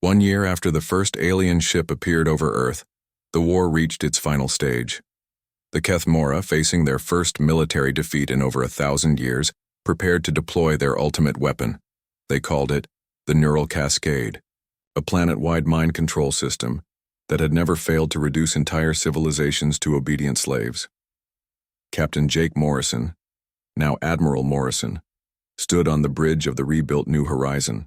1 year after the first alien ship appeared over Earth, the war reached its final stage. The Kethmora, facing their first military defeat in over 1,000 years, prepared to deploy their ultimate weapon. They called it the Neural Cascade, a planet-wide mind control system that had never failed to reduce entire civilizations to obedient slaves. Captain Jake Morrison, now Admiral Morrison, stood on the bridge of the rebuilt New Horizon,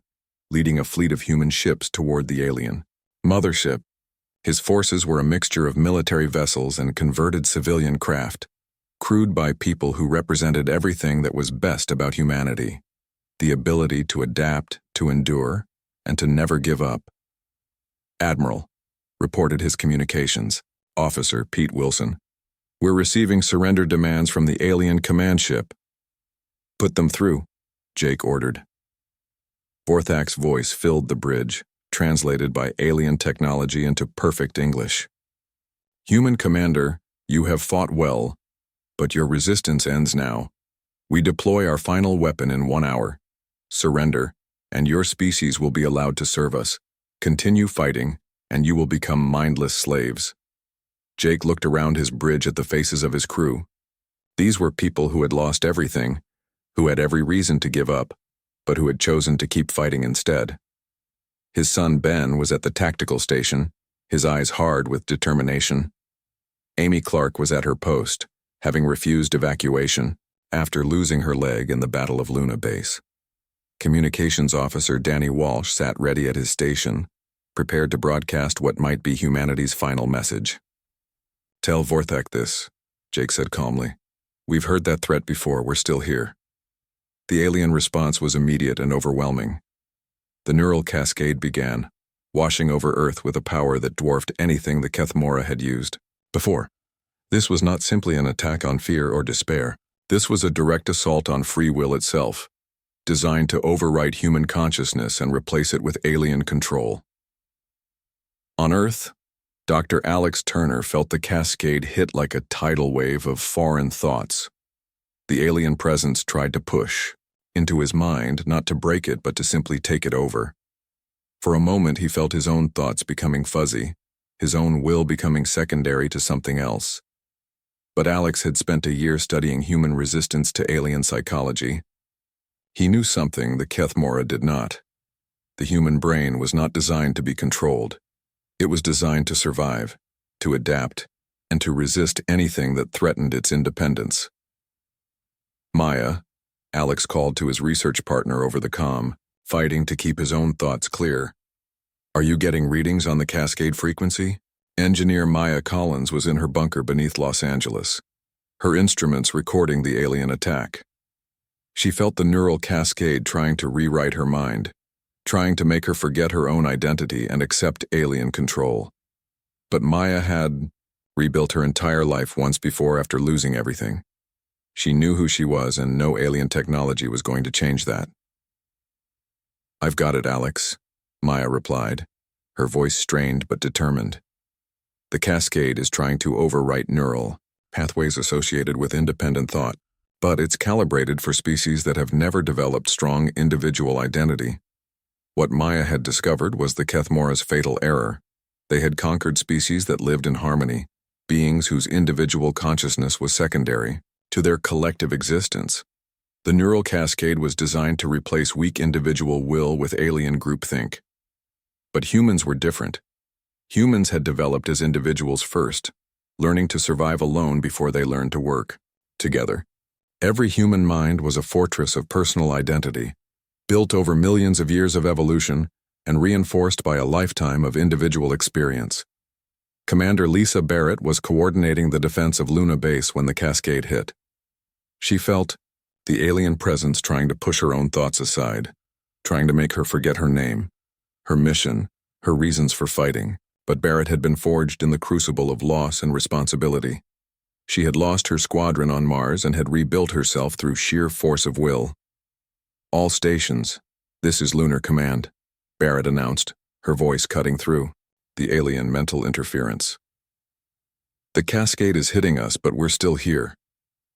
leading a fleet of human ships toward the alien mothership. His forces were a mixture of military vessels and converted civilian craft, crewed by people who represented everything that was best about humanity: the ability to adapt, to endure, and to never give up. "Admiral," reported his communications officer, Pete Wilson, "we're receiving surrender demands from the alien command ship." "Put them through," Jake ordered. Vorthak's voice filled the bridge, translated by alien technology into perfect English. "Human commander, you have fought well, but your resistance ends now. We deploy our final weapon in 1 hour. Surrender, and your species will be allowed to serve us. Continue fighting, and you will become mindless slaves." Jake looked around his bridge at the faces of his crew. These were people who had lost everything, who had every reason to give up, but who had chosen to keep fighting instead. His son Ben was at the tactical station, his eyes hard with determination. Amy Clark was at her post, having refused evacuation after losing her leg in the Battle of Luna Base. Communications officer Danny Walsh sat ready at his station, prepared to broadcast what might be humanity's final message. "Tell Vorthak this," Jake said calmly. "We've heard that threat before, we're still here." The alien response was immediate and overwhelming. The neural cascade began, washing over Earth with a power that dwarfed anything the Kethmora had used before. This was not simply an attack on fear or despair. This was a direct assault on free will itself, designed to overwrite human consciousness and replace it with alien control. On Earth, Dr. Alex Turner felt the cascade hit like a tidal wave of foreign thoughts. The alien presence tried to push into his mind, not to break it, but to simply take it over. For a moment, he felt his own thoughts becoming fuzzy, his own will becoming secondary to something else. But Alex had spent a year studying human resistance to alien psychology. He knew something the Kethmora did not. The human brain was not designed to be controlled. It was designed to survive, to adapt, and to resist anything that threatened its independence. "Maya," Alex called to his research partner over the comm, fighting to keep his own thoughts clear. "Are you getting readings on the cascade frequency?" Engineer Maya Collins was in her bunker beneath Los Angeles, her instruments recording the alien attack. She felt the neural cascade trying to rewrite her mind, trying to make her forget her own identity and accept alien control. But Maya had rebuilt her entire life once before after losing everything. She knew who she was, and no alien technology was going to change that. "I've got it, Alex," Maya replied, her voice strained but determined. "The cascade is trying to overwrite neural pathways associated with independent thought, but it's calibrated for species that have never developed strong individual identity." What Maya had discovered was the Kethmora's fatal error. They had conquered species that lived in harmony, beings whose individual consciousness was secondary to their collective existence. The neural cascade was designed to replace weak individual will with alien groupthink. But humans were different. Humans had developed as individuals first, learning to survive alone before they learned to work together. Every human mind was a fortress of personal identity, built over millions of years of evolution and reinforced by a lifetime of individual experience. Commander Lisa Barrett was coordinating the defense of Luna Base when the cascade hit. She felt the alien presence trying to push her own thoughts aside, trying to make her forget her name, her mission, her reasons for fighting. But Barrett had been forged in the crucible of loss and responsibility. She had lost her squadron on Mars and had rebuilt herself through sheer force of will. "All stations, this is Lunar Command," Barrett announced, her voice cutting through the alien mental interference. "The cascade is hitting us, but we're still here.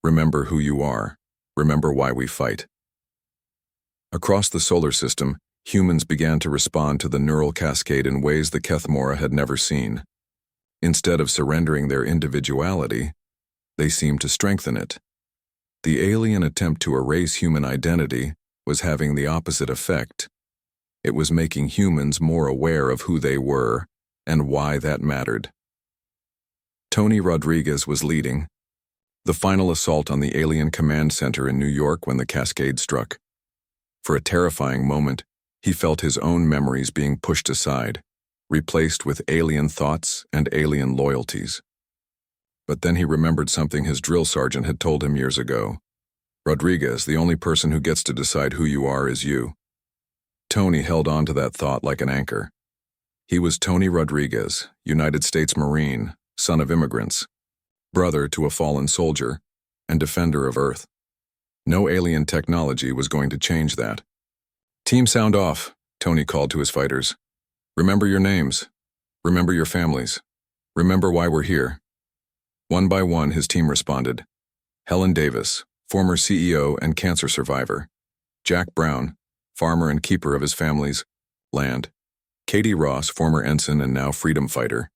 Remember who you are. Remember why we fight." Across the solar system, Humans began to respond to the neural cascade in ways the Kethmora had never seen. Instead of surrendering their individuality, they seemed to strengthen it. The alien attempt to erase human identity was having the opposite effect. It was making humans more aware of who they were and why that mattered. Tony Rodriguez was leading the final assault on the alien command center in New York when the cascade struck. For a terrifying moment, he felt his own memories being pushed aside, replaced with alien thoughts and alien loyalties. But then he remembered something his drill sergeant had told him years ago. Rodriguez, the only person who gets to decide who you are is you. Tony held on to that thought like an anchor. He was Tony Rodriguez, United States Marine, son of immigrants, brother to a fallen soldier, and defender of Earth. No alien technology was going to change that. "Team sound off," Tony called to his fighters. "Remember your names. Remember your families. Remember why we're here." One by one, his team responded. Helen Davis, former CEO and cancer survivor. Jack Brown, farmer and keeper of his family's land. Katie Ross, former ensign and now freedom fighter.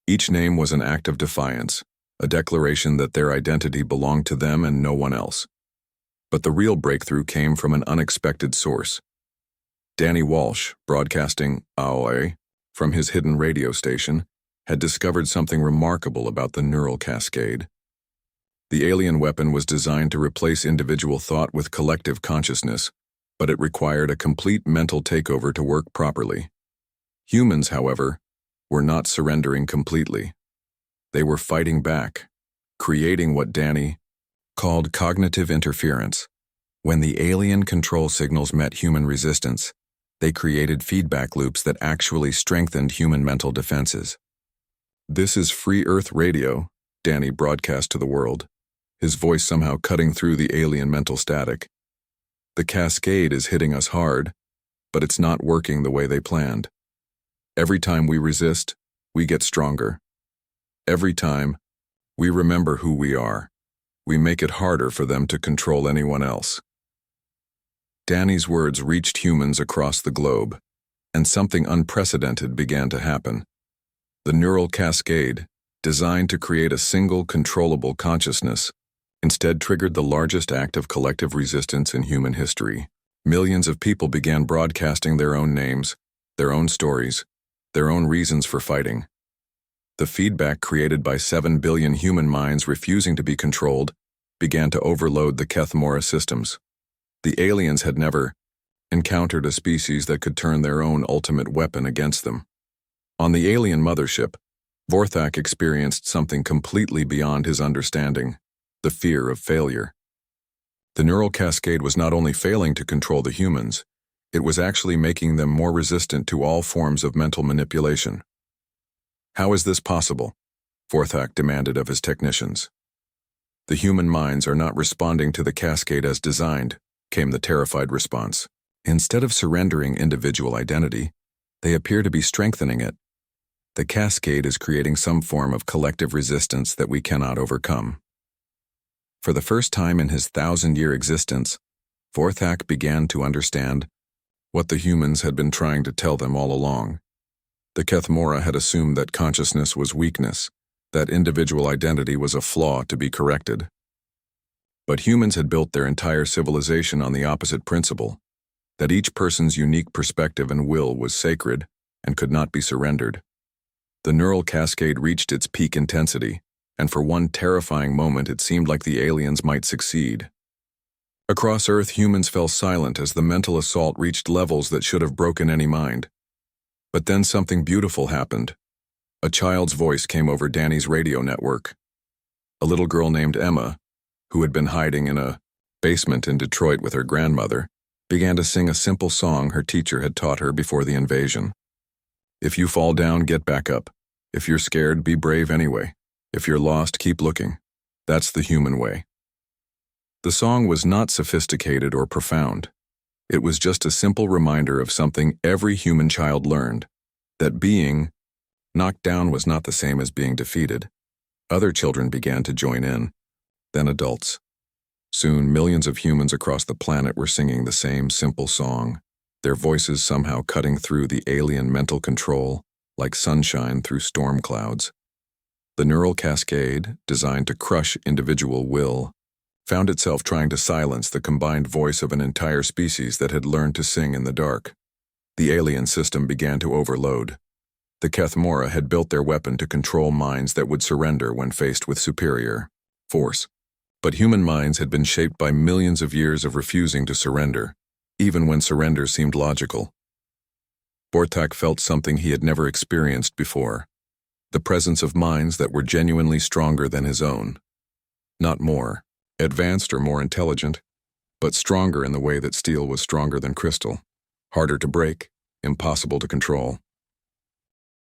Each name was an act of defiance, a declaration that their identity belonged to them and no one else. But the real breakthrough came from an unexpected source. Danny Walsh, broadcasting AOA from his hidden radio station, had discovered something remarkable about the neural cascade. The alien weapon was designed to replace individual thought with collective consciousness, but it required a complete mental takeover to work properly. Humans, however, were not surrendering completely. They were fighting back, creating what Danny called cognitive interference. When the alien control signals met human resistance, they created feedback loops that actually strengthened human mental defenses. "This is Free Earth Radio," Danny broadcast to the world, his voice somehow cutting through the alien mental static. "The cascade is hitting us hard, but it's not working the way they planned. Every time we resist, we get stronger. Every time we remember who we are, we make it harder for them to control anyone else." Danny's words reached humans across the globe, and something unprecedented began to happen. The neural cascade, designed to create a single controllable consciousness, instead triggered the largest act of collective resistance in human history. Millions of people began broadcasting their own names, their own stories, their own reasons for fighting. The feedback created by 7 billion human minds refusing to be controlled began to overload the Kethmora systems. The aliens had never encountered a species that could turn their own ultimate weapon against them. On the alien mothership, Vorthak experienced something completely beyond his understanding: the fear of failure. The neural cascade was not only failing to control the humans, it was actually making them more resistant to all forms of mental manipulation. "How is this possible?" Vorthak demanded of his technicians. "The human minds are not responding to the cascade as designed," came the terrified response. "Instead of surrendering individual identity, they appear to be strengthening it. The cascade is creating some form of collective resistance that we cannot overcome." For the first time in his 1,000-year existence, Vorthak began to understand what the humans had been trying to tell them all along. The Kethmora had assumed that consciousness was weakness, that individual identity was a flaw to be corrected. But humans had built their entire civilization on the opposite principle, that each person's unique perspective and will was sacred and could not be surrendered. The neural cascade reached its peak intensity, and for one terrifying moment it seemed like the aliens might succeed. Across Earth, humans fell silent as the mental assault reached levels that should have broken any mind. But then something beautiful happened. A child's voice came over Danny's radio network. A little girl named Emma, who had been hiding in a basement in Detroit with her grandmother, began to sing a simple song her teacher had taught her before the invasion. "If you fall down, get back up. If you're scared, be brave anyway. If you're lost, keep looking. That's the human way." The song was not sophisticated or profound. It was just a simple reminder of something every human child learned, that being knocked down was not the same as being defeated. Other children began to join in, then adults. Soon, millions of humans across the planet were singing the same simple song. their voices somehow cutting through the alien mental control like sunshine through storm clouds. The neural cascade, designed to crush individual will, found itself trying to silence the combined voice of an entire species that had learned to sing in the dark. The alien system began to overload. The Kethmora had built their weapon to control minds that would surrender when faced with superior force. But human minds had been shaped by millions of years of refusing to surrender, even when surrender seemed logical. Vortak felt something he had never experienced before, the presence of minds that were genuinely stronger than his own. Not more advanced or more intelligent, but stronger in the way that steel was stronger than crystal, harder to break, impossible to control.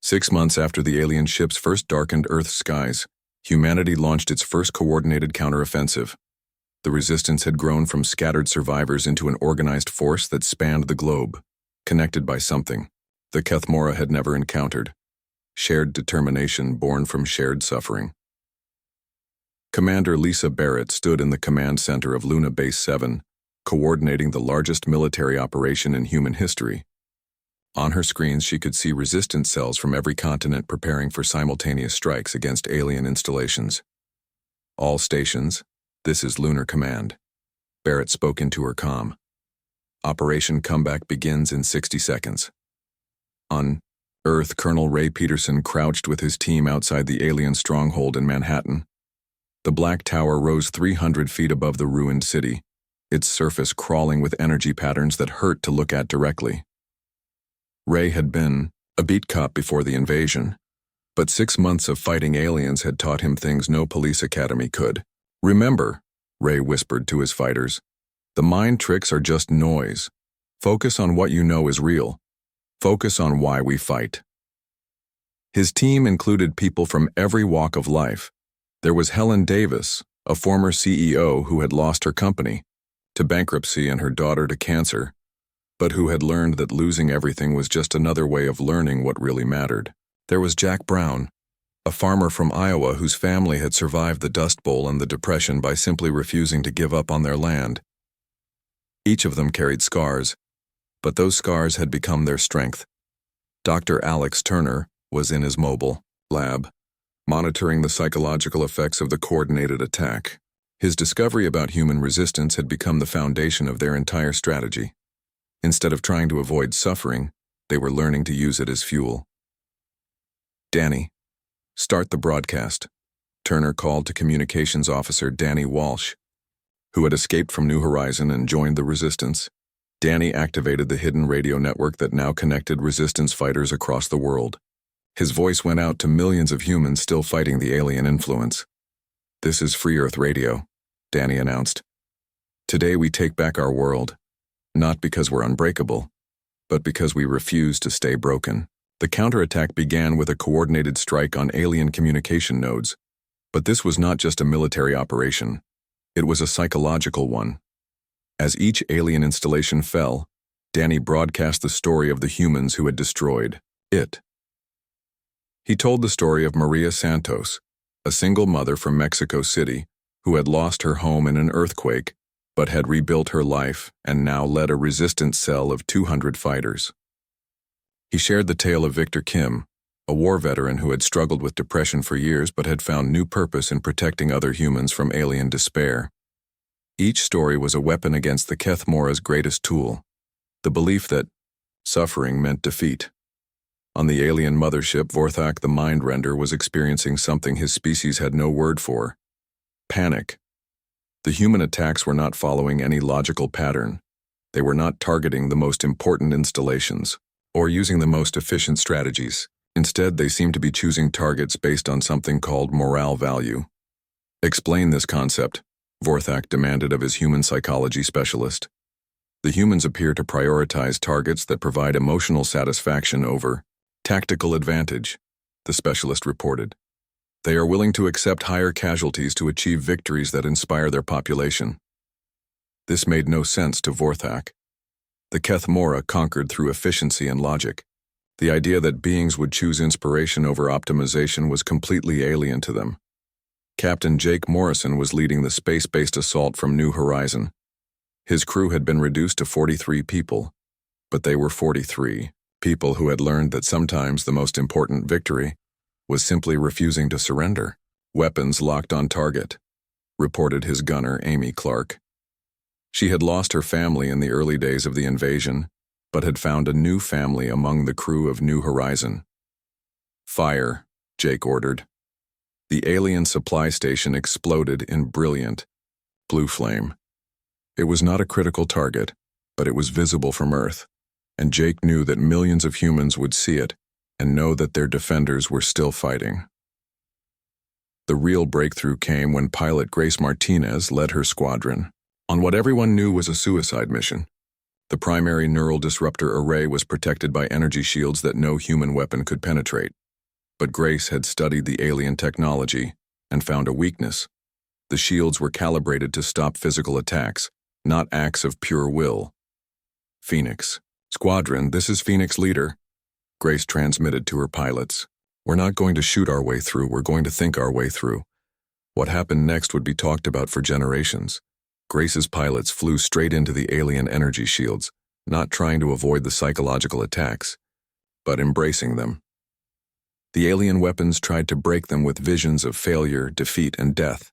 6 months after the alien ships first darkened Earth's skies, humanity launched its first coordinated counteroffensive. The resistance had grown from scattered survivors into an organized force that spanned the globe, connected by something the Kethmora had never encountered: shared determination born from shared suffering. Commander Lisa Barrett stood in the command center of Luna Base 7, coordinating the largest military operation in human history. On her screens, she could see resistance cells from every continent preparing for simultaneous strikes against alien installations. All stations, this is Lunar Command. Barrett spoke into her comm. Operation Comeback begins in 60 seconds. On Earth, Colonel Ray Peterson crouched with his team outside the alien stronghold in Manhattan. The Black Tower rose 300 feet above the ruined city, its surface crawling with energy patterns that hurt to look at directly. Ray had been a beat cop before the invasion, but 6 months of fighting aliens had taught him things no police academy could. "Remember," Ray whispered to his fighters, "the mind tricks are just noise. Focus on what you know is real. Focus on why we fight." His team included people from every walk of life. There was Helen Davis, a former CEO who had lost her company to bankruptcy and her daughter to cancer, but who had learned that losing everything was just another way of learning what really mattered. There was Jack Brown, a farmer from Iowa whose family had survived the Dust Bowl and the Depression by simply refusing to give up on their land. Each of them carried scars, but those scars had become their strength. Dr. Alex Turner was in his mobile lab, monitoring the psychological effects of the coordinated attack. His discovery about human resistance had become the foundation of their entire strategy. Instead of trying to avoid suffering, they were learning to use it as fuel. "Danny, start the broadcast," Turner called to Communications Officer Danny Walsh, who had escaped from New Horizon and joined the Resistance. Danny activated the hidden radio network that now connected Resistance fighters across the world. His voice went out to millions of humans still fighting the alien influence. "This is Free Earth Radio," Danny announced. "Today we take back our world, not because we're unbreakable, but because we refuse to stay broken." The counterattack began with a coordinated strike on alien communication nodes, but this was not just a military operation. It was a psychological one. As each alien installation fell, Danny broadcast the story of the humans who had destroyed it. He told the story of Maria Santos, a single mother from Mexico City who had lost her home in an earthquake, but had rebuilt her life and now led a resistance cell of 200 fighters. He shared the tale of Victor Kim, a war veteran who had struggled with depression for years but had found new purpose in protecting other humans from alien despair. Each story was a weapon against the Kethmora's greatest tool, the belief that suffering meant defeat. On the alien mothership, Vorthak the Mind Render was experiencing something his species had no word for: panic. The human attacks were not following any logical pattern. They were not targeting the most important installations or using the most efficient strategies. Instead, they seemed to be choosing targets based on something called morale value. "Explain this concept," Vorthak demanded of his human psychology specialist. "The humans appear to prioritize targets that provide emotional satisfaction over tactical advantage," the specialist reported. "They are willing to accept higher casualties to achieve victories that inspire their population." This made no sense to Vorthak. The Kethmora conquered through efficiency and logic. The idea that beings would choose inspiration over optimization was completely alien to them. Captain Jake Morrison was leading the space-based assault from New Horizon. His crew had been reduced to 43 people, But they were 43, people who had learned that sometimes the most important victory was simply refusing to surrender. Weapons locked on target, reported his gunner, Amy Clark. She had lost her family in the early days of the invasion, but had found a new family among the crew of New Horizon. Fire, Jake ordered. The alien supply station exploded in brilliant blue flame. It was not a critical target, but it was visible from Earth, and Jake knew that millions of humans would see it and know that their defenders were still fighting. The real breakthrough came when pilot Grace Martinez led her squadron on what everyone knew was a suicide mission. The primary neural disruptor array was protected by energy shields that no human weapon could penetrate. But Grace had studied the alien technology and found a weakness. The shields were calibrated to stop physical attacks, not acts of pure will. Phoenix. Squadron, this is Phoenix Leader. Grace transmitted to her pilots. We're not going to shoot our way through, we're going to think our way through. What happened next would be talked about for generations. Grace's pilots flew straight into the alien energy shields, not trying to avoid the psychological attacks, but embracing them. The alien weapons tried to break them with visions of failure, defeat, and death.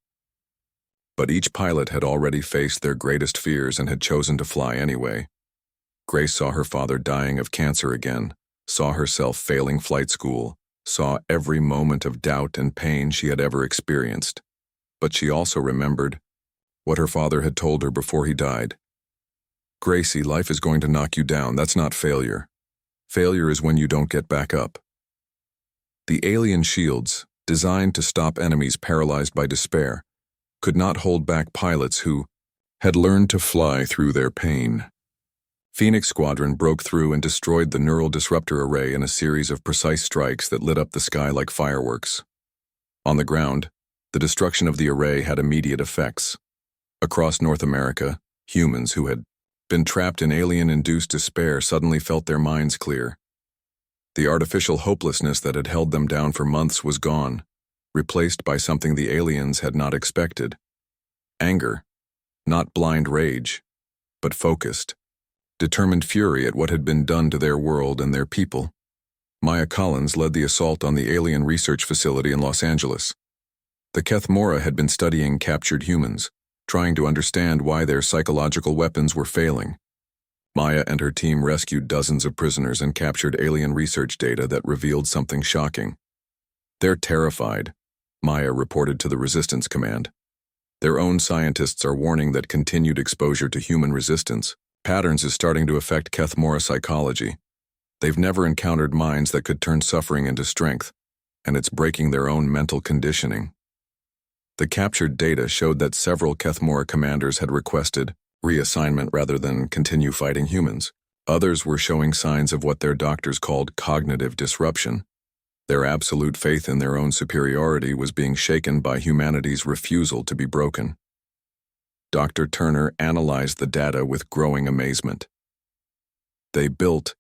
But each pilot had already faced their greatest fears and had chosen to fly anyway. Grace saw her father dying of cancer again, saw herself failing flight school, saw every moment of doubt and pain she had ever experienced. But she also remembered what her father had told her before he died. Gracie, life is going to knock you down. That's not failure. Failure is when you don't get back up. The alien shields, designed to stop enemies paralyzed by despair, could not hold back pilots who had learned to fly through their pain. Phoenix Squadron broke through and destroyed the neural disruptor array in a series of precise strikes that lit up the sky like fireworks. On the ground, the destruction of the array had immediate effects. Across North America, humans who had been trapped in alien-induced despair suddenly felt their minds clear. The artificial hopelessness that had held them down for months was gone, replaced by something the aliens had not expected. Anger, not blind rage, but focused, determined fury at what had been done to their world and their people. Maya Collins led the assault on the alien research facility in Los Angeles. The Keth Mora had been studying captured humans, trying to understand why their psychological weapons were failing. Maya and her team rescued dozens of prisoners and captured alien research data that revealed something shocking. They're terrified, Maya reported to the Resistance Command. Their own scientists are warning that continued exposure to human resistance patterns is starting to affect Keth Mora psychology. They've never encountered minds that could turn suffering into strength, and it's breaking their own mental conditioning. The captured data showed that several Keth Mora commanders had requested reassignment rather than continue fighting humans. Others were showing signs of what their doctors called cognitive disruption. Their absolute faith in their own superiority was being shaken by humanity's refusal to be broken. Dr. Turner analyzed the data with growing amazement. They built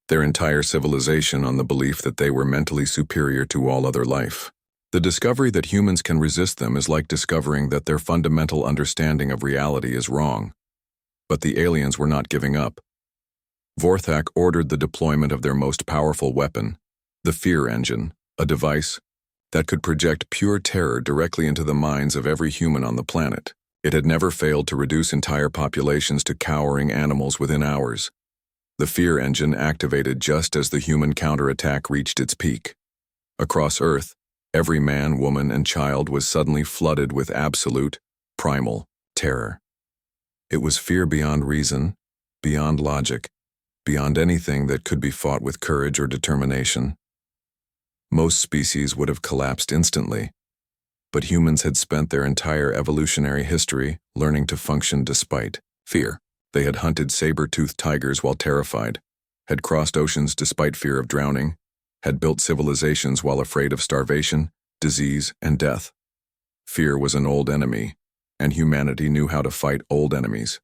their entire civilization on the belief that they were mentally superior to all other life. The discovery that humans can resist them is like discovering that their fundamental understanding of reality is wrong. But the aliens were not giving up. Vorthak ordered the deployment of their most powerful weapon, the Fear Engine, a device that could project pure terror directly into the minds of every human on the planet. It had never failed to reduce entire populations to cowering animals within hours. The Fear Engine activated just as the human counterattack reached its peak. Across Earth, every man, woman, and child was suddenly flooded with absolute, primal terror. It was fear beyond reason, beyond logic, beyond anything that could be fought with courage or determination. Most species would have collapsed instantly, but humans had spent their entire evolutionary history learning to function despite fear. They had hunted saber-toothed tigers while terrified, had crossed oceans despite fear of drowning, had built civilizations while afraid of starvation, disease, and death. Fear was an old enemy, and humanity knew how to fight old enemies.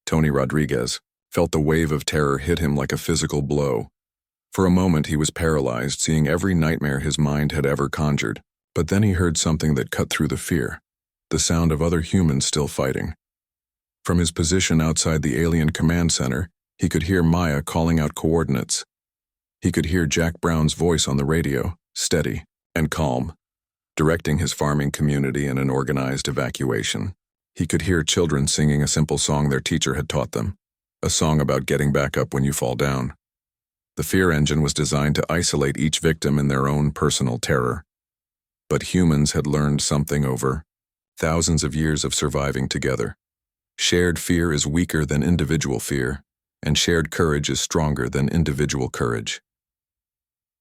Tony Rodriguez felt the wave of terror hit him like a physical blow. For a moment he was paralyzed, seeing every nightmare his mind had ever conjured. But then he heard something that cut through the fear, the sound of other humans still fighting. From his position outside the alien command center, He could hear Maya calling out coordinates. He could hear Jack Brown's voice on the radio, steady and calm, directing his farming community in an organized evacuation. He could hear children singing a simple song their teacher had taught them, a song about getting back up when you fall down. The fear engine was designed to isolate each victim in their own personal terror. But humans had learned something over thousands of years of surviving together. Shared fear is weaker than individual fear, and shared courage is stronger than individual courage.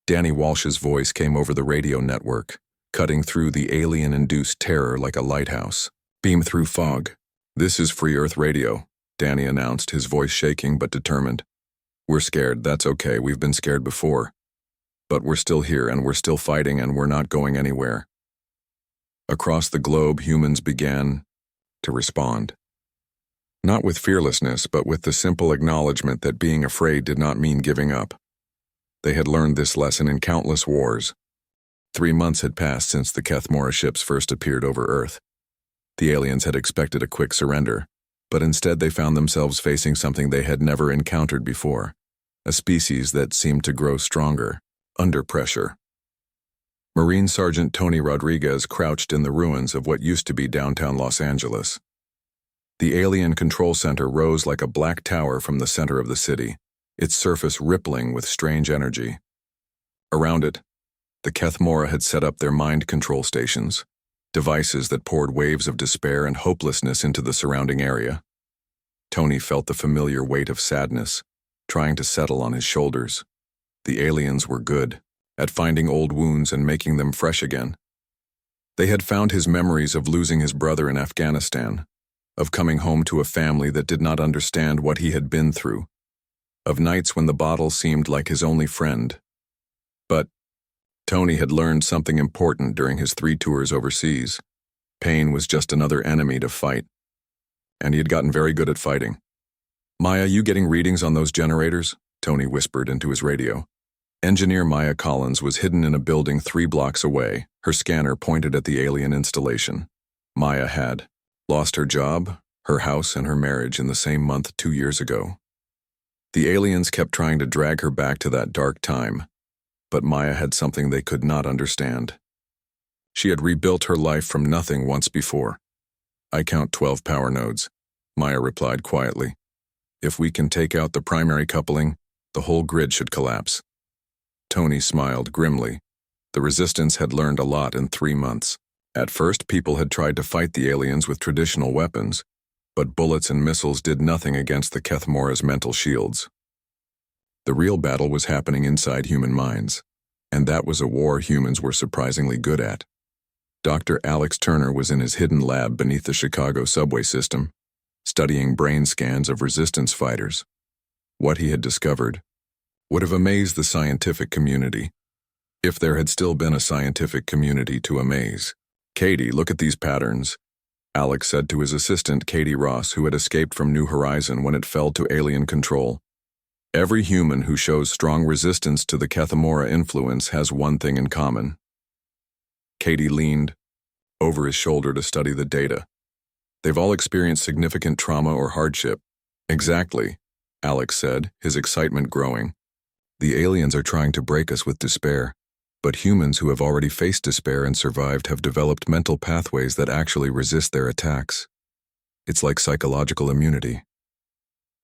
Danny Walsh's voice came over the radio network, cutting through the alien-induced terror like a lighthouse. Beam through fog. "This is Free Earth Radio," Danny announced, his voice shaking but determined. "We're scared, that's okay, we've been scared before. But we're still here and we're still fighting and we're not going anywhere." Across the globe, humans began to respond. Not with fearlessness, but with the simple acknowledgement that being afraid did not mean giving up. They had learned this lesson in countless wars. 3 months had passed since the Kethmora ships first appeared over Earth. The aliens had expected a quick surrender, but instead they found themselves facing something they had never encountered before, a species that seemed to grow stronger, under pressure. Marine Sergeant Tony Rodriguez crouched in the ruins of what used to be downtown Los Angeles. The alien control center rose like a black tower from the center of the city, its surface rippling with strange energy. Around it, the Kethmora had set up their mind control stations, devices that poured waves of despair and hopelessness into the surrounding area. Tony felt the familiar weight of sadness, trying to settle on his shoulders. The aliens were good at finding old wounds and making them fresh again. They had found his memories of losing his brother in Afghanistan, of coming home to a family that did not understand what he had been through, of nights when the bottle seemed like his only friend. But Tony had learned something important during his 3 tours overseas. Pain was just another enemy to fight, and he had gotten very good at fighting. "Maya, you getting readings on those generators?" Tony whispered into his radio. Engineer Maya Collins was hidden in a building 3 blocks away, her scanner pointed at the alien installation. Maya had lost her job, her house, and her marriage in the same month 2 years ago. The aliens kept trying to drag her back to that dark time, but Maya had something they could not understand. She had rebuilt her life from nothing once before. "I count 12 power nodes," Maya replied quietly. "If we can take out the primary coupling, the whole grid should collapse." Tony smiled grimly. The resistance had learned a lot in 3 months. At first, people had tried to fight the aliens with traditional weapons, but bullets and missiles did nothing against the Kethmora's mental shields. The real battle was happening inside human minds, and that was a war humans were surprisingly good at. Dr. Alex Turner was in his hidden lab beneath the Chicago subway system, studying brain scans of resistance fighters. What he had discovered would have amazed the scientific community, if there had still been a scientific community to amaze. "Katie, look at these patterns," Alex said to his assistant, Katie Ross, who had escaped from New Horizon when it fell to alien control. "Every human who shows strong resistance to the Kethmora influence has one thing in common." Katie leaned over his shoulder to study the data. "They've all experienced significant trauma or hardship." "Exactly," Alex said, his excitement growing. "The aliens are trying to break us with despair, but humans who have already faced despair and survived have developed mental pathways that actually resist their attacks. It's like psychological immunity."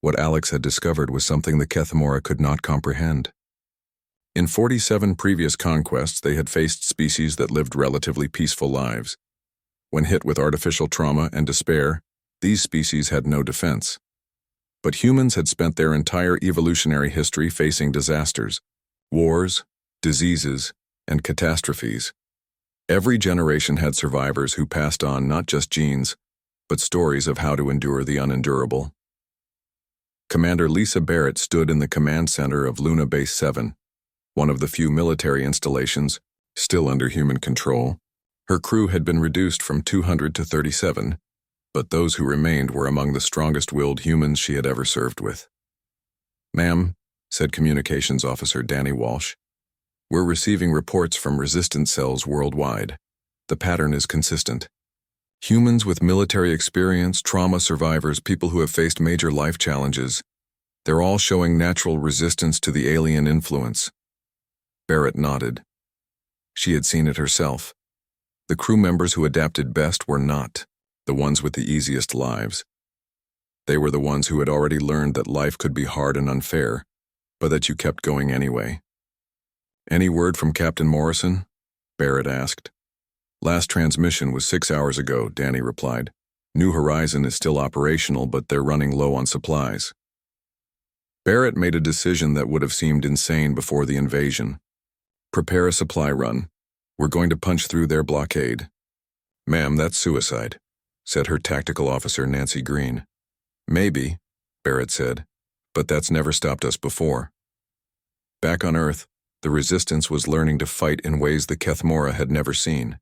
What Alex had discovered was something the Kethmora could not comprehend. In 47 previous conquests, they had faced species that lived relatively peaceful lives. When hit with artificial trauma and despair, these species had no defense. But humans had spent their entire evolutionary history facing disasters, wars, diseases, and catastrophes. Every generation had survivors who passed on not just genes, but stories of how to endure the unendurable. Commander Lisa Barrett stood in the command center of Luna Base 7, one of the few military installations still under human control. Her crew had been reduced from 200 to 37, but those who remained were among the strongest-willed humans she had ever served with. "Ma'am," said Communications Officer Danny Walsh, "we're receiving reports from resistance cells worldwide. The pattern is consistent. Humans with military experience, trauma survivors, people who have faced major life challenges. They're all showing natural resistance to the alien influence. Barrett nodded. She had seen it herself. The crew members who adapted best were not the ones with the easiest lives. They were the ones who had already learned that life could be hard and unfair, but that you kept going anyway. "Any word from Captain Morrison?" Barrett asked. "Last transmission was 6 hours ago," Danny replied. "New Horizon is still operational, but they're running low on supplies." Barrett made a decision that would have seemed insane before the invasion. "Prepare a supply run. We're going to punch through their blockade." "Ma'am, that's suicide," said her tactical officer Nancy Green. "Maybe," Barrett said, "but that's never stopped us before." Back on Earth, the Resistance was learning to fight in ways the Kethmora had never seen.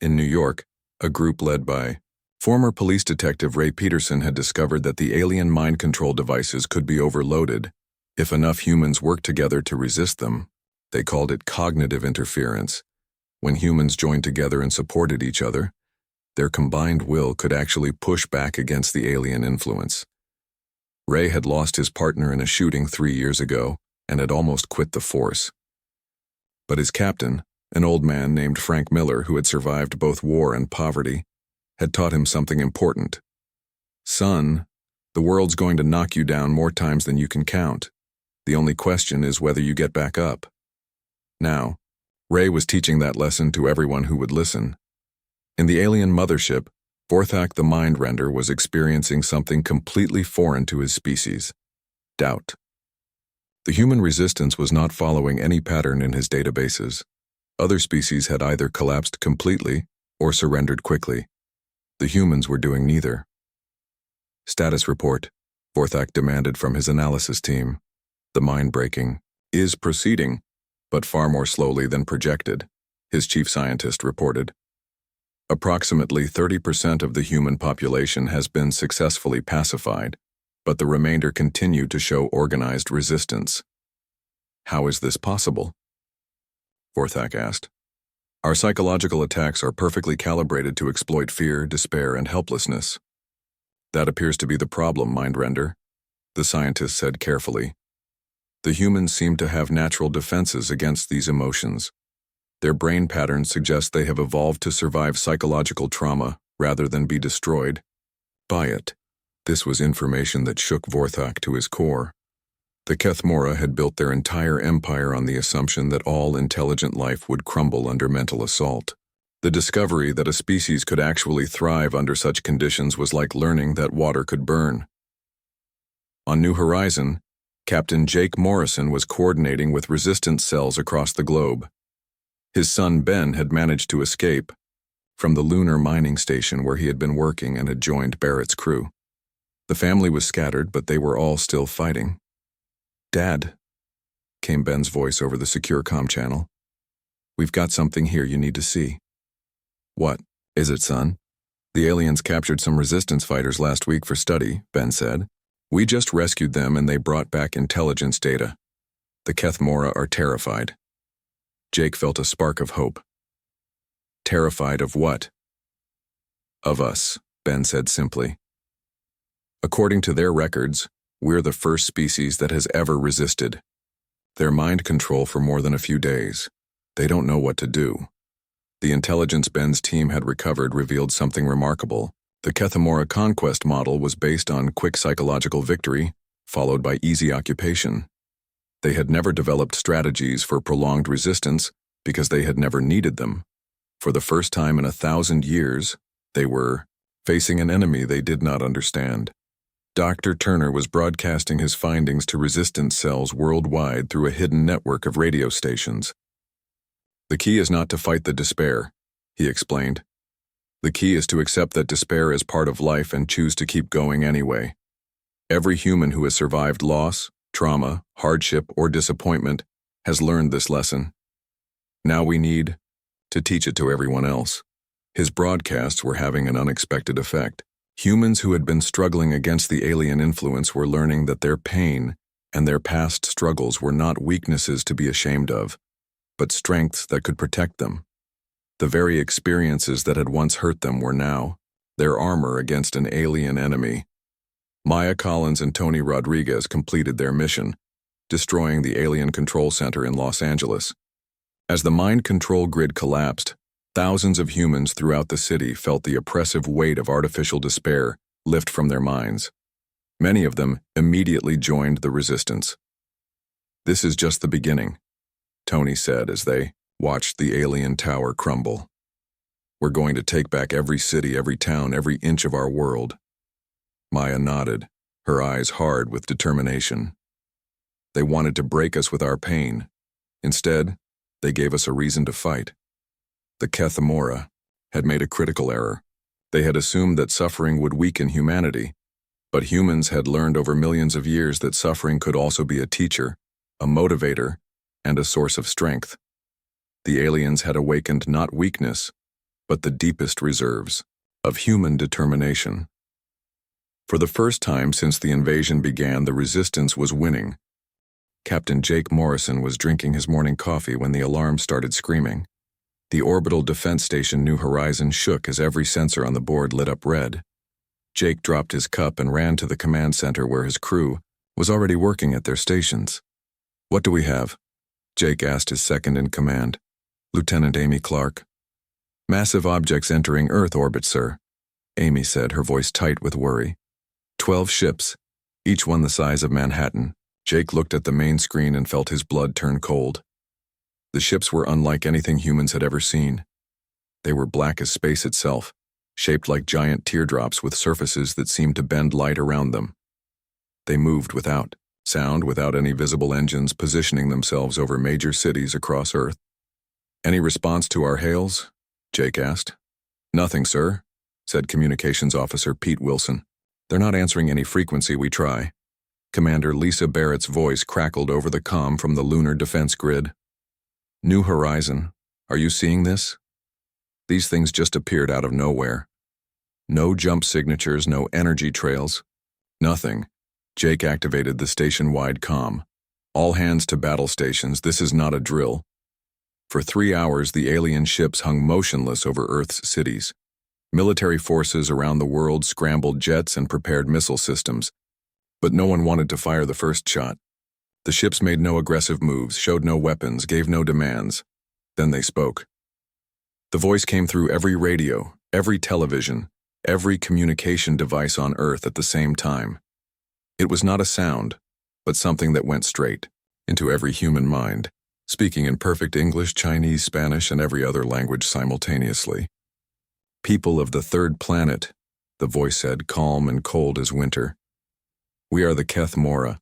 In New York, a group led by former police detective Ray Peterson had discovered that the alien mind control devices could be overloaded if enough humans worked together to resist them. They called it cognitive interference. When humans joined together and supported each other, their combined will could actually push back against the alien influence. Ray had lost his partner in a shooting 3 years ago and had almost quit the force. But his captain, an old man named Frank Miller who had survived both war and poverty, had taught him something important. "Son, the world's going to knock you down more times than you can count. The only question is whether you get back up." Now, Ray was teaching that lesson to everyone who would listen. In the alien mothership, Vorthak the Mind-Render was experiencing something completely foreign to his species: doubt. The human resistance was not following any pattern in his databases. Other species had either collapsed completely or surrendered quickly. The humans were doing neither. "Status report," Vorthak demanded from his analysis team. "The mind-breaking is proceeding, but far more slowly than projected," his chief scientist reported. "Approximately 30% of the human population has been successfully pacified, but the remainder continue to show organized resistance." "How is this possible?" Vorthak asked. "Our psychological attacks are perfectly calibrated to exploit fear, despair, and helplessness." "That appears to be the problem, Mindrender," the scientist said carefully. "The humans seem to have natural defenses against these emotions. Their brain patterns suggest they have evolved to survive psychological trauma rather than be destroyed by it." This was information that shook Vorthak to his core. The Kethmora had built their entire empire on the assumption that all intelligent life would crumble under mental assault. The discovery that a species could actually thrive under such conditions was like learning that water could burn. On New Horizon, Captain Jake Morrison was coordinating with resistance cells across the globe. His son Ben had managed to escape from the lunar mining station where he had been working and had joined Barrett's crew. The family was scattered, but they were all still fighting. "Dad," came Ben's voice over the secure comm channel. "We've got something here you need to see." "What is it, son?" "The aliens captured some resistance fighters last week for study," Ben said. "We just rescued them and they brought back intelligence data. The Kethmora are terrified." Jake felt a spark of hope. "Terrified of what?" "Of us," Ben said simply. "According to their records, we're the first species that has ever resisted. Their mind control for more than a few days. They don't know what to do." The intelligence Ben's team had recovered revealed something remarkable. The Kethmora conquest model was based on quick psychological victory, followed by easy occupation. They had never developed strategies for prolonged resistance because they had never needed them. For the first time in 1,000 years, they were facing an enemy they did not understand. Dr. Turner was broadcasting his findings to resistance cells worldwide through a hidden network of radio stations. "The key is not to fight the despair," he explained. "The key is to accept that despair is part of life and choose to keep going anyway. Every human who has survived loss, trauma, hardship, or disappointment has learned this lesson. Now we need to teach it to everyone else." His broadcasts were having an unexpected effect. Humans who had been struggling against the alien influence were learning that their pain and their past struggles were not weaknesses to be ashamed of, but strengths that could protect them. The very experiences that had once hurt them were now their armor against an alien enemy. Maya Collins and Tony Rodriguez completed their mission, destroying the alien control center in Los Angeles. As the mind control grid collapsed, thousands of humans throughout the city felt the oppressive weight of artificial despair lift from their minds. Many of them immediately joined the resistance. "This is just the beginning," Tony said as they watched the alien tower crumble. "We're going to take back every city, every town, every inch of our world." Maya nodded, her eyes hard with determination. "They wanted to break us with our pain. Instead, they gave us a reason to fight." The Kethmora had made a critical error. They had assumed that suffering would weaken humanity, but humans had learned over millions of years that suffering could also be a teacher, a motivator, and a source of strength. The aliens had awakened not weakness, but the deepest reserves of human determination. For the first time since the invasion began, the resistance was winning. Captain Jake Morrison was drinking his morning coffee when the alarm started screaming. The orbital defense station New Horizons shook as every sensor on the board lit up red. Jake dropped his cup and ran to the command center where his crew was already working at their stations. "What do we have?" Jake asked his second-in-command, Lieutenant Amy Clark. "Massive objects entering Earth orbit, sir," Amy said, her voice tight with worry. 12 ships, each one the size of Manhattan. Jake looked at the main screen and felt his blood turn cold. The ships were unlike anything humans had ever seen. They were black as space itself, shaped like giant teardrops with surfaces that seemed to bend light around them. They moved without sound, without any visible engines, positioning themselves over major cities across Earth. "Any response to our hails?" Jake asked. "Nothing, sir," said Communications Officer Pete Wilson. "They're not answering any frequency we try." Commander Lisa Barrett's voice crackled over the comm from the lunar defense grid. "New Horizon, are you seeing this? These things just appeared out of nowhere. No jump signatures, no energy trails. Nothing." Jake activated the station-wide comm. "All hands to battle stations, this is not a drill." For 3 hours, the alien ships hung motionless over Earth's cities. Military forces around the world scrambled jets and prepared missile systems, but no one wanted to fire the first shot. The ships made no aggressive moves, showed no weapons, gave no demands. Then they spoke. The voice came through every radio, every television, every communication device on Earth at the same time. It was not a sound, but something that went straight into every human mind, speaking in perfect English, Chinese, Spanish, and every other language simultaneously. "People of the third planet," the voice said, calm and cold as winter. "We are the Kethmora.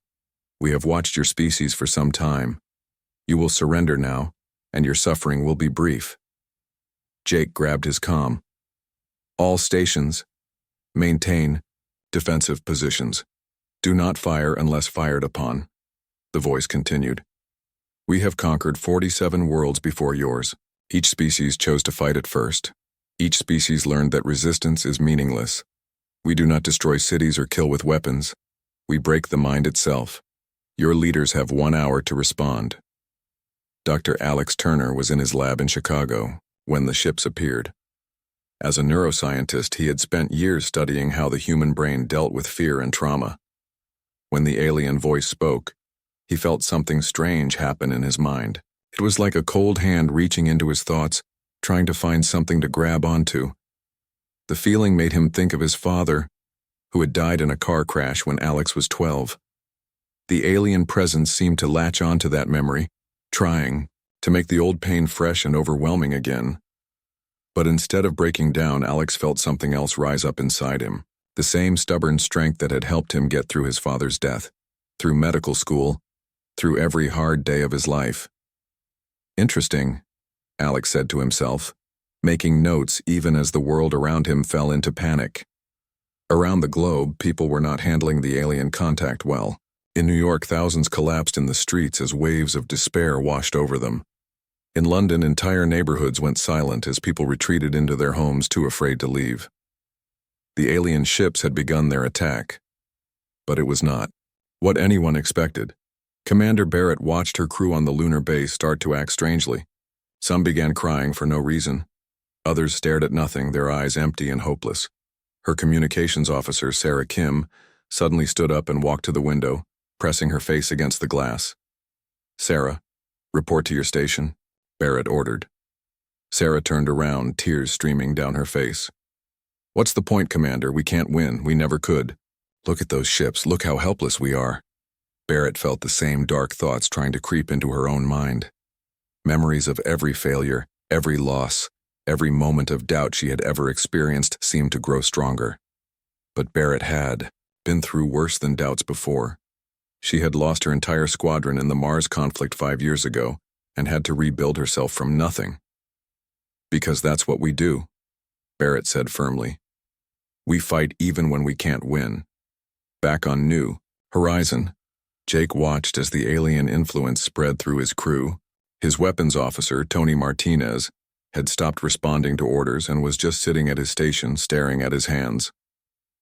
We have watched your species for some time. You will surrender now, and your suffering will be brief." Jake grabbed his comm. "All stations, maintain defensive positions. Do not fire unless fired upon," the voice continued. "We have conquered 47 worlds before yours. Each species chose to fight it first. Each species learned that resistance is meaningless. We do not destroy cities or kill with weapons. We break the mind itself. Your leaders have 1 hour to respond." Dr. Alex Turner was in his lab in Chicago when the ships appeared. As a neuroscientist, he had spent years studying how the human brain dealt with fear and trauma. When the alien voice spoke, he felt something strange happen in his mind. It was like a cold hand reaching into his thoughts, trying to find something to grab onto. The feeling made him think of his father, who had died in a car crash when Alex was 12. The alien presence seemed to latch onto that memory, trying to make the old pain fresh and overwhelming again. But instead of breaking down, Alex felt something else rise up inside him, the same stubborn strength that had helped him get through his father's death, through medical school, through every hard day of his life. "Interesting," Alex said to himself, making notes even as the world around him fell into panic. Around the globe, people were not handling the alien contact well. In New York, thousands collapsed in the streets as waves of despair washed over them. In London, entire neighborhoods went silent as people retreated into their homes too afraid to leave. The alien ships had begun their attack, but it was not what anyone expected. Commander Barrett watched her crew on the lunar base start to act strangely. Some began crying for no reason. Others stared at nothing, their eyes empty and hopeless. Her communications officer, Sarah Kim, suddenly stood up and walked to the window, pressing her face against the glass. "Sarah, report to your station," Barrett ordered. Sarah turned around, tears streaming down her face. "What's the point, Commander? We can't win. We never could. Look at those ships. Look how helpless we are." Barrett felt the same dark thoughts trying to creep into her own mind. Memories of every failure, every loss, every moment of doubt she had ever experienced seemed to grow stronger. But Barrett had been through worse than doubts before. She had lost her entire squadron in the Mars conflict 5 years ago and had to rebuild herself from nothing. "Because that's what we do," Barrett said firmly. "We fight even when we can't win." Back on New Horizon, Jake watched as the alien influence spread through his crew. His weapons officer, Tony Martinez, had stopped responding to orders and was just sitting at his station staring at his hands.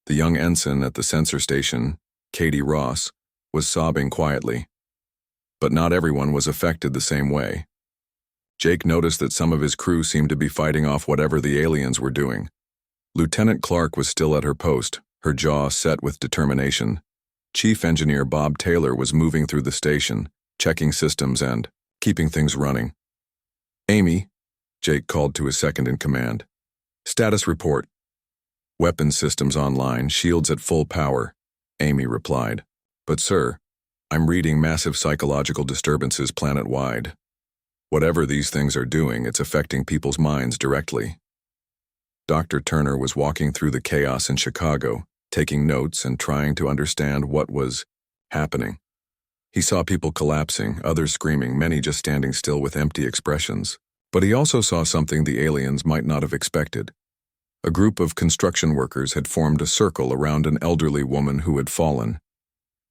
The young ensign at the sensor station, Katie Ross, was sobbing quietly. But not everyone was affected the same way. Jake noticed that some of his crew seemed to be fighting off whatever the aliens were doing. Lieutenant Clark was still at her post, her jaw set with determination. Chief Engineer Bob Taylor was moving through the station, checking systems and keeping things running. "Amy," Jake called to his second-in-command. "Status report." "Weapons systems online, shields at full power," Amy replied. "But sir, I'm reading massive psychological disturbances planet-wide. Whatever these things are doing, it's affecting people's minds directly." Dr. Turner was walking through the chaos in Chicago, taking notes and trying to understand what was happening. He saw people collapsing, others screaming, many just standing still with empty expressions. But he also saw something the aliens might not have expected. A group of construction workers had formed a circle around an elderly woman who had fallen.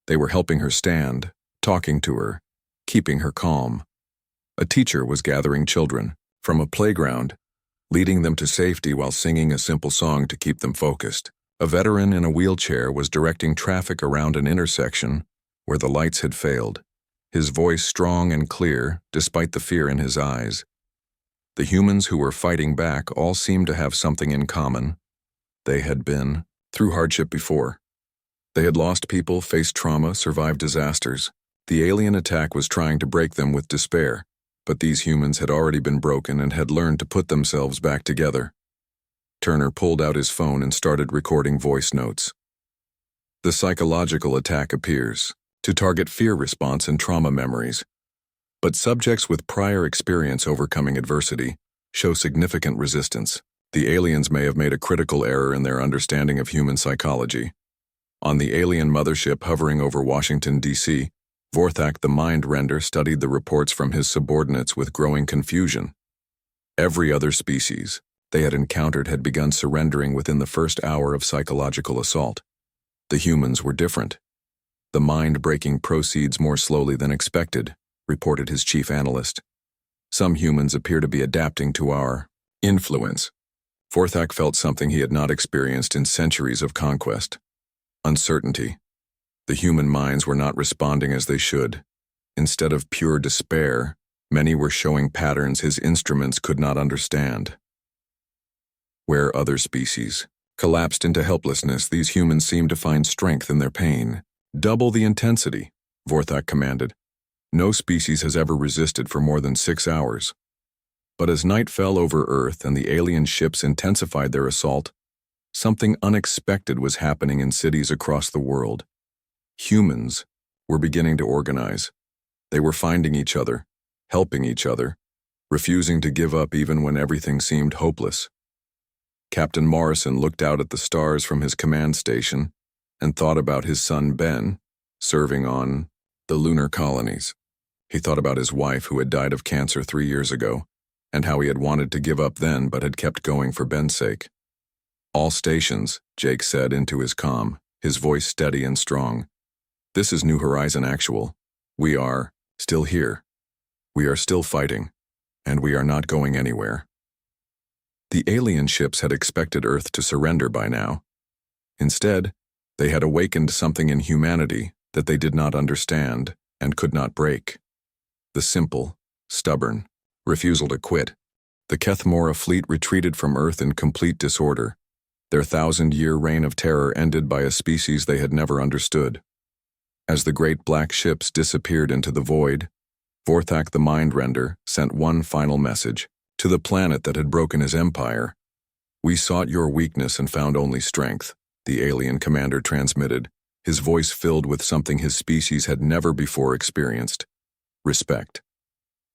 They were helping her stand, talking to her, keeping her calm. A teacher was gathering children from a playground, leading them to safety while singing a simple song to keep them focused. A veteran in a wheelchair was directing traffic around an intersection where the lights had failed, his voice strong and clear despite the fear in his eyes. The humans who were fighting back all seemed to have something in common. They had been through hardship before. They had lost people, faced trauma, survived disasters. The alien attack was trying to break them with despair, but these humans had already been broken and had learned to put themselves back together. Turner pulled out his phone and started recording voice notes. "The psychological attack appears to target fear response and trauma memories. But subjects with prior experience overcoming adversity show significant resistance. The aliens may have made a critical error in their understanding of human psychology." On the alien mothership hovering over Washington, D.C., Vorthak the Mind Render studied the reports from his subordinates with growing confusion. Every other species they had encountered had begun surrendering within the first hour of psychological assault. The humans were different. "The mind-breaking proceeds more slowly than expected," reported his chief analyst. "Some humans appear to be adapting to our influence." Vorthak felt something he had not experienced in centuries of conquest. Uncertainty. The human minds were not responding as they should. Instead of pure despair, many were showing patterns his instruments could not understand. Where other species collapsed into helplessness, these humans seemed to find strength in their pain. "Double the intensity," Vorthak commanded. "No species has ever resisted for more than 6 hours." But as night fell over Earth and the alien ships intensified their assault, something unexpected was happening in cities across the world. Humans were beginning to organize. They were finding each other, helping each other, refusing to give up even when everything seemed hopeless. Captain Morrison looked out at the stars from his command station and thought about his son Ben, serving on the lunar colonies. He thought about his wife who had died of cancer 3 years ago, and how he had wanted to give up then but had kept going for Ben's sake. "All stations," Jake said into his comm, his voice steady and strong. "This is New Horizon Actual. We are still here. We are still fighting, and we are not going anywhere." The alien ships had expected Earth to surrender by now. Instead, they had awakened something in humanity that they did not understand and could not break. The simple, stubborn refusal to quit. The Kethmora fleet retreated from Earth in complete disorder. Their thousand-year reign of terror ended by a species they had never understood. As the great black ships disappeared into the void, Vorthak the Mind-Render sent one final message to the planet that had broken his empire. "We sought your weakness and found only strength," the alien commander transmitted, his voice filled with something his species had never before experienced: respect.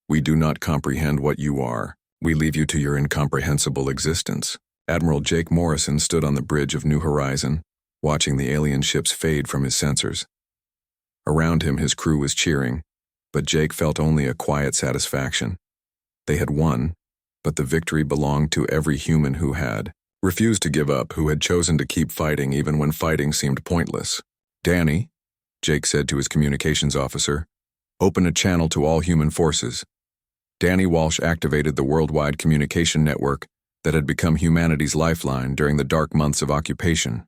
"We do not comprehend what you are. We leave you to your incomprehensible existence." Admiral Jake Morrison stood on the bridge of New Horizon, watching the alien ships fade from his sensors. Around him his crew was cheering, but Jake felt only a quiet satisfaction. They had won, but the victory belonged to every human who had refused to give up, who had chosen to keep fighting even when fighting seemed pointless. "Danny," Jake said to his communications officer, "open a channel to all human forces." Danny Walsh activated the worldwide communication network that had become humanity's lifeline during the dark months of occupation.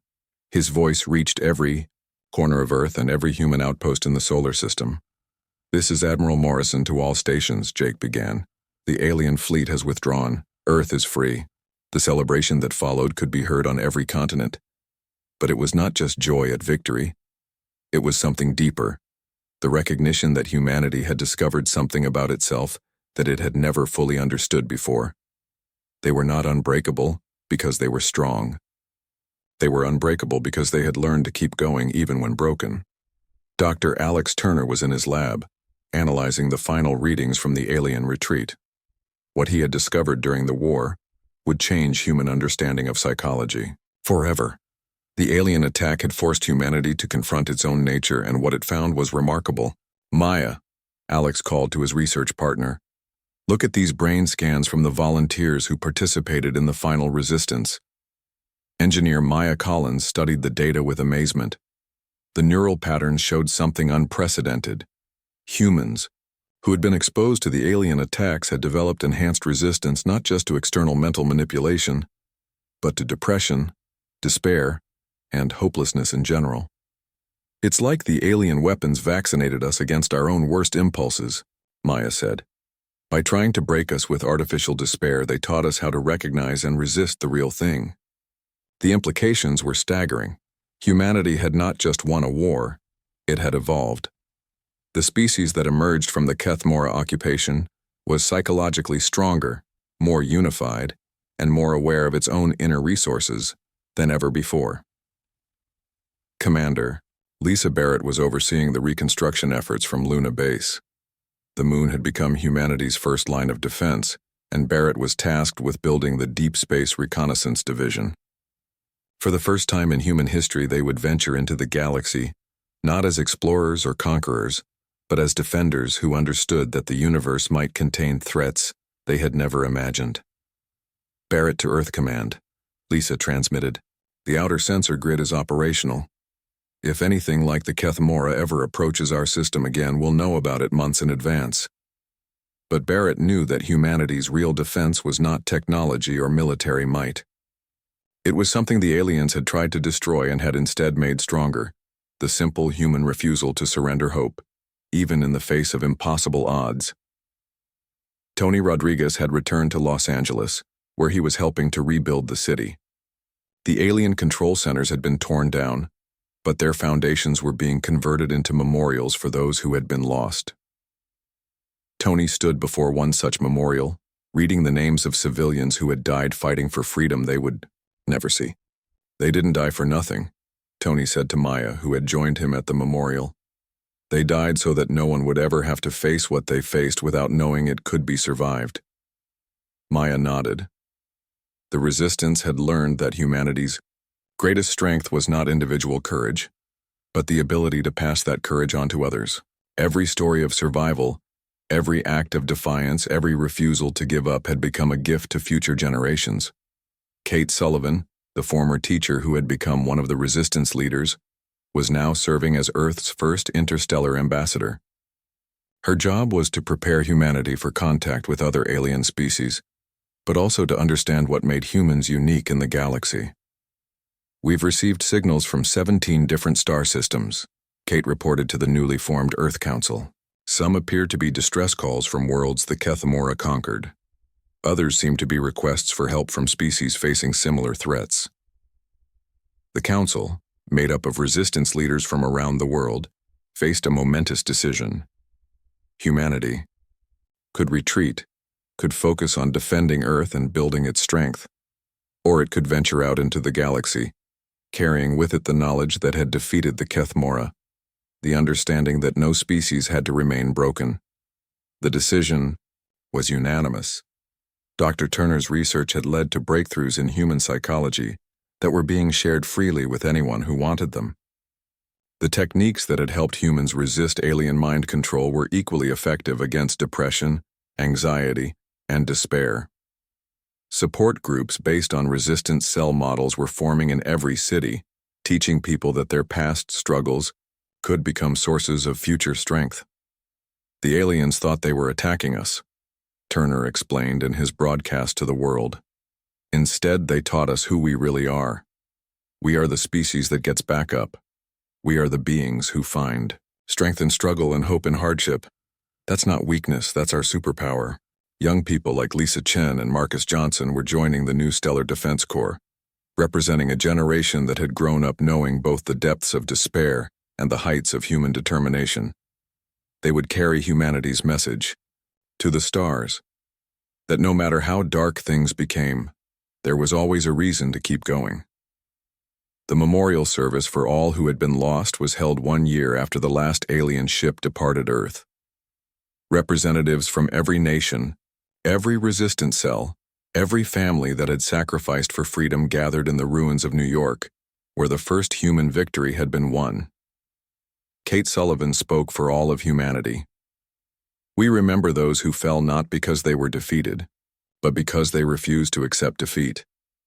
His voice reached every corner of Earth and every human outpost in the solar system. "This is Admiral Morrison to all stations," Jake began. "The alien fleet has withdrawn. Earth is free." The celebration that followed could be heard on every continent. But it was not just joy at victory. It was something deeper, the recognition that humanity had discovered something about itself that it had never fully understood before. They were not unbreakable because they were strong. They were unbreakable because they had learned to keep going even when broken. Dr. Alex Turner was in his lab, analyzing the final readings from the alien retreat. What he had discovered during the war would change human understanding of psychology forever. The alien attack had forced humanity to confront its own nature, and what it found was remarkable. "Maya," Alex called to his research partner, "look at these brain scans from the volunteers who participated in the final resistance." Engineer Maya Collins studied the data with amazement. The neural patterns showed something unprecedented. Humans, who had been exposed to the alien attacks, had developed enhanced resistance not just to external mental manipulation, but to depression, despair, and hopelessness in general. "It's like the alien weapons vaccinated us against our own worst impulses," Maya said. "By trying to break us with artificial despair, they taught us how to recognize and resist the real thing." The implications were staggering. Humanity had not just won a war, it had evolved. The species that emerged from the Kethmora occupation was psychologically stronger, more unified, and more aware of its own inner resources than ever before. Commander, Lisa Barrett was overseeing the reconstruction efforts from Luna Base. The moon had become humanity's first line of defense, and Barrett was tasked with building the Deep Space Reconnaissance Division. For the first time in human history, they would venture into the galaxy, not as explorers or conquerors, but as defenders who understood that the universe might contain threats they had never imagined. "Barrett to Earth Command," Lisa transmitted. "The outer sensor grid is operational. If anything like the Kethmora ever approaches our system again, we'll know about it months in advance." But Barrett knew that humanity's real defense was not technology or military might. It was something the aliens had tried to destroy and had instead made stronger: the simple human refusal to surrender hope, even in the face of impossible odds. Tony Rodriguez had returned to Los Angeles, where he was helping to rebuild the city. The alien control centers had been torn down, but their foundations were being converted into memorials for those who had been lost. Tony stood before one such memorial, reading the names of civilians who had died fighting for freedom they would never see. "They didn't die for nothing," Tony said to Maya, who had joined him at the memorial. "They died so that no one would ever have to face what they faced without knowing it could be survived." Maya nodded. The resistance had learned that humanity's greatest strength was not individual courage, but the ability to pass that courage on to others. Every story of survival, every act of defiance, every refusal to give up had become a gift to future generations. Kate Sullivan, the former teacher who had become one of the resistance leaders, was now serving as Earth's first interstellar ambassador. Her job was to prepare humanity for contact with other alien species, but also to understand what made humans unique in the galaxy. "We've received signals from 17 different star systems," Kate reported to the newly formed Earth Council. "Some appear to be distress calls from worlds the Kethmora conquered. Others seem to be requests for help from species facing similar threats. The council, made up of resistance leaders from around the world, faced a momentous decision. Humanity could retreat, could focus on defending Earth and building its strength, or it could venture out into the galaxy, carrying with it the knowledge that had defeated the Kethmora, the understanding that no species had to remain broken. The decision was unanimous. Dr. Turner's research had led to breakthroughs in human psychology that were being shared freely with anyone who wanted them. The techniques that had helped humans resist alien mind control were equally effective against depression, anxiety, and despair. Support groups based on resistance cell models were forming in every city, teaching people that their past struggles could become sources of future strength. The aliens thought they were attacking us, Turner explained in his broadcast to the world. Instead, they taught us who we really are. We are the species that gets back up. We are the beings who find strength in struggle and hope in hardship. That's not weakness, that's our superpower. Young people like Lisa Chen and Marcus Johnson were joining the new Stellar Defense Corps, representing a generation that had grown up knowing both the depths of despair and the heights of human determination. They would carry humanity's message to the stars, that no matter how dark things became, there was always a reason to keep going. The memorial service for all who had been lost was held 1 year after the last alien ship departed Earth. Representatives from every nation, every resistance cell, every family that had sacrificed for freedom gathered in the ruins of New York, where the first human victory had been won. Kate Sullivan spoke for all of humanity. We remember those who fell not because they were defeated, but because they refused to accept defeat.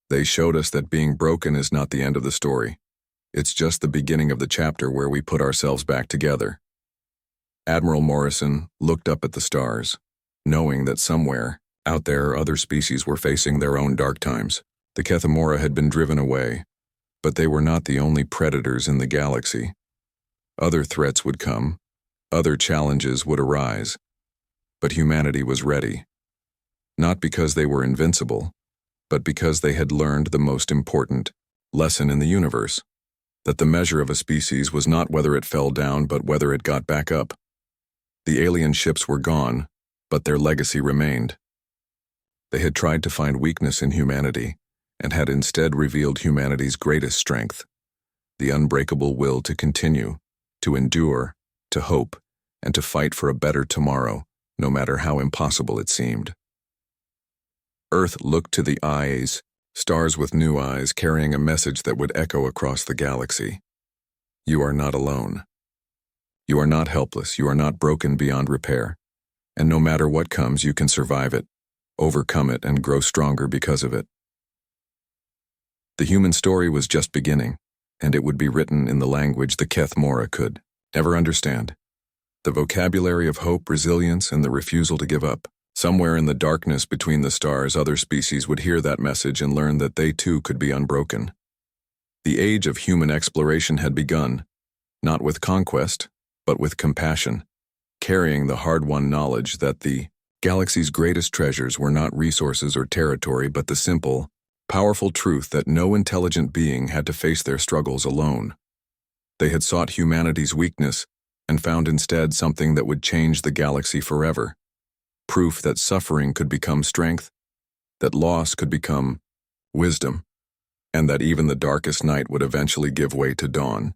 They showed us that being broken is not the end of the story. It's just the beginning of the chapter where we put ourselves back together. Admiral Morrison looked up at the stars, knowing that somewhere out there other species were facing their own dark times. The Kethmora had been driven away, but they were not the only predators in the galaxy. Other threats would come, other challenges would arise, but humanity was ready. Not because they were invincible, but because they had learned the most important lesson in the universe, that the measure of a species was not whether it fell down but whether it got back up. The alien ships were gone, but their legacy remained. They had tried to find weakness in humanity, and had instead revealed humanity's greatest strength, the unbreakable will to continue, to endure, to hope, and to fight for a better tomorrow, no matter how impossible it seemed. Earth looked to the eyes, stars with new eyes carrying a message that would echo across the galaxy. You are not alone. You are not helpless, you are not broken beyond repair, and no matter what comes, you can survive it, overcome it, and grow stronger because of it. The human story was just beginning, and it would be written in the language the Kethmora could never understand. The vocabulary of hope, resilience, and the refusal to give up. Somewhere in the darkness between the stars, other species would hear that message and learn that they too could be unbroken. The age of human exploration had begun, not with conquest, but with compassion, carrying the hard-won knowledge that the galaxy's greatest treasures were not resources or territory, but the simple, powerful truth that no intelligent being had to face their struggles alone. They had sought humanity's weakness and found instead something that would change the galaxy forever. Proof that suffering could become strength, that loss could become wisdom, and that even the darkest night would eventually give way to dawn.